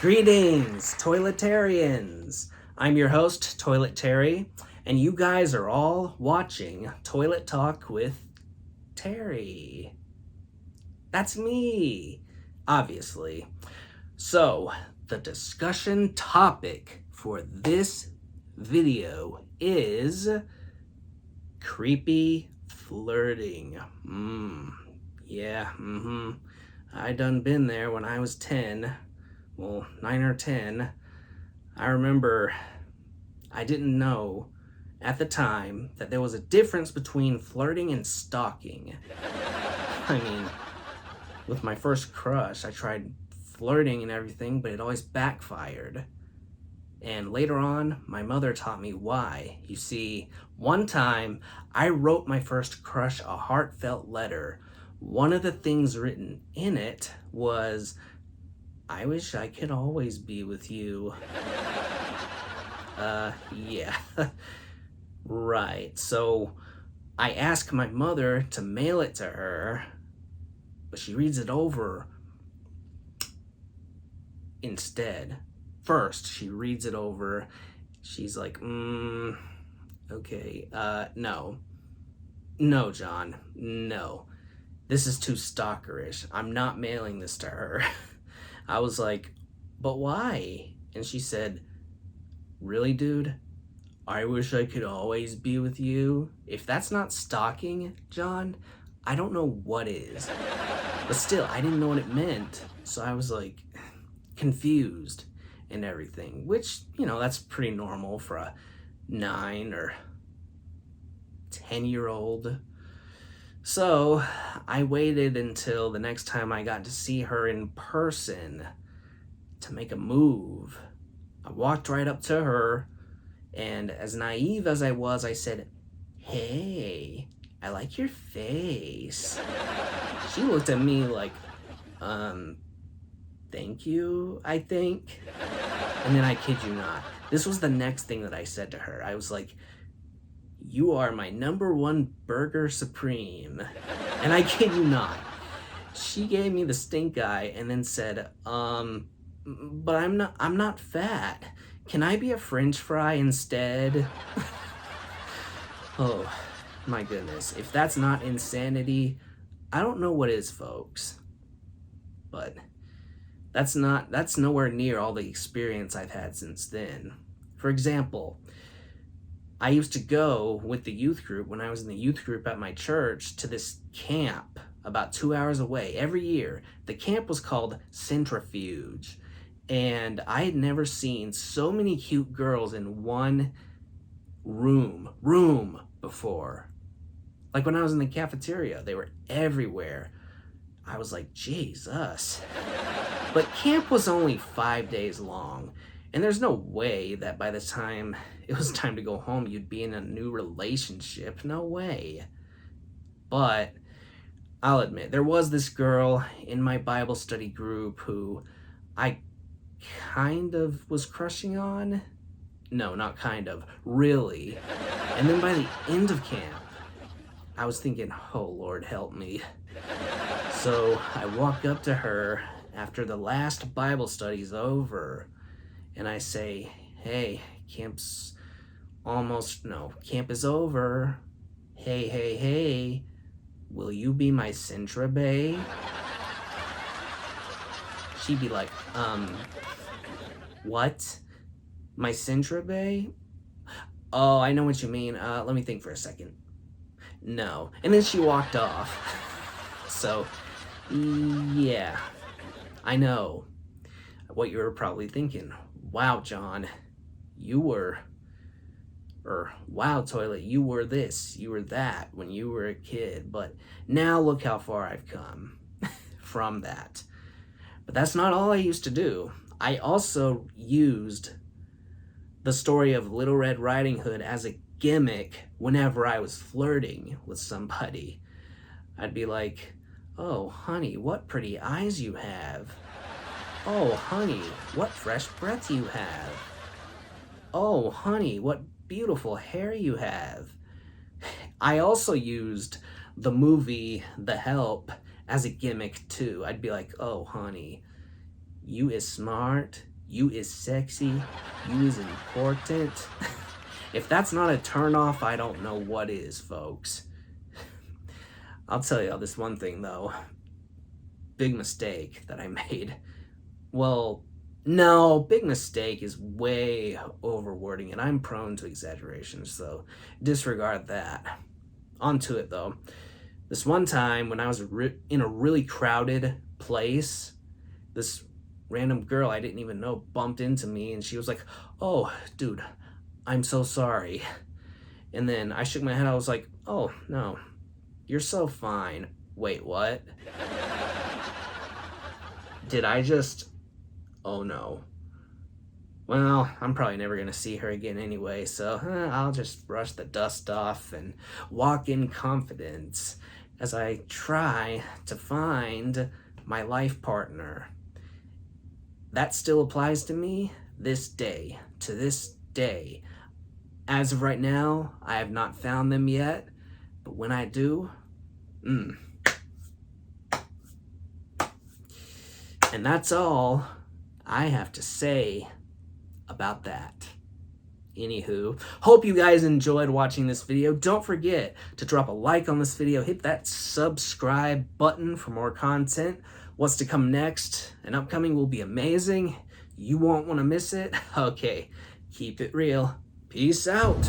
Greetings, toiletarians! I'm your host, Toilet Terry, and you guys are all watching Toilet Talk with Terry. That's me, obviously. So, the discussion topic for this video is creepy flirting. I done been there when I was 10. Well, 9 or 10. I remember I didn't know at the time that there was a difference between flirting and stalking. I mean, with my first crush, I tried flirting and everything, but it always backfired. And later on, my mother taught me why. You see, one time, I wrote my first crush a heartfelt letter. One of the things written in it was, "I wish I could always be with you." Yeah. Right. So I asked my mother to mail it to her, but she reads it over instead. First, she reads it over. She's like, okay, no. No, John, no. This is too stalkerish. I'm not mailing this to her. I was like, but why? And she said, "Really, dude? I wish I could always be with you." If that's not stalking, John, I don't know what is. But still, I didn't know what it meant. So I was like, confused and everything, which, you know, that's pretty normal for a 9 or 10-year-old. So I waited until the next time I got to see her in person to make a move. I walked right up to her, and as naive as I was, I said, "Hey, I like your face." She looked at me like, thank you, I think. And then I kid you not, this was the next thing that I said to her. I was like, "You are my #1 burger supreme." And I kid you not, she gave me the stink eye and then said, "But I'm not fat. Can I be a French fry instead?" Oh my goodness. If that's not insanity, I don't know what is, folks. But that's nowhere near all the experience I've had since then. For example, I used to go with the youth group when I was in the youth group at my church to this camp about 2 hours away every year. The camp was called Centrifuge, and I had never seen so many cute girls in one room before. Like when I was in the cafeteria, they were everywhere. I was like, Jesus. But camp was only 5 days long, and there's no way that by the time it was time to go home, you'd be in a new relationship. No way. But I'll admit, there was this girl in my Bible study group who I kind of was crushing on. No, not kind of, really. And then by the end of camp, I was thinking, oh Lord, help me. So I walk up to her after the last Bible study's over, and I say, "Hey, camp is over. Hey, will you be my Sintra Bay?" She'd be like, what? My Sintra Bay? Oh, I know what you mean. Let me think for a second. No. And then she walked off. So, yeah, I know what you were probably thinking. Wow, John, wow, Toilet, you were this, you were that when you were a kid, but now look how far I've come from that. But that's not all I used to do. I also used the story of Little Red Riding Hood as a gimmick whenever I was flirting with somebody. I'd be like, "Oh, honey, what pretty eyes you have. Oh, honey, what fresh breath you have. Oh, honey, what beautiful hair you have." I also used the movie The Help as a gimmick too. I'd be like, "Oh, honey, you is smart, You is sexy. You is important. If that's not a turnoff, I don't know what is, folks. I'll tell you this one thing, though. Big mistake that I made. Well, no, big mistake is way overwording, and I'm prone to exaggeration, so disregard that. On to it, though. This one time when I was in a really crowded place, this random girl I didn't even know bumped into me, and she was like, "Oh, dude, I'm so sorry." And then I shook my head. I was like, "Oh, no, you're so fine." Wait, what? Did I just... Oh no. Well, I'm probably never going to see her again anyway, so I'll just brush the dust off and walk in confidence as I try to find my life partner. That still applies to me this day, to this day. As of right now, I have not found them yet, but when I do, And that's all I have to say about that. Anywho, hope you guys enjoyed watching this video. Don't forget to drop a like on this video. Hit that subscribe button for more content. What's to come next and upcoming will be amazing. You won't want to miss it. Okay, keep it real. Peace out.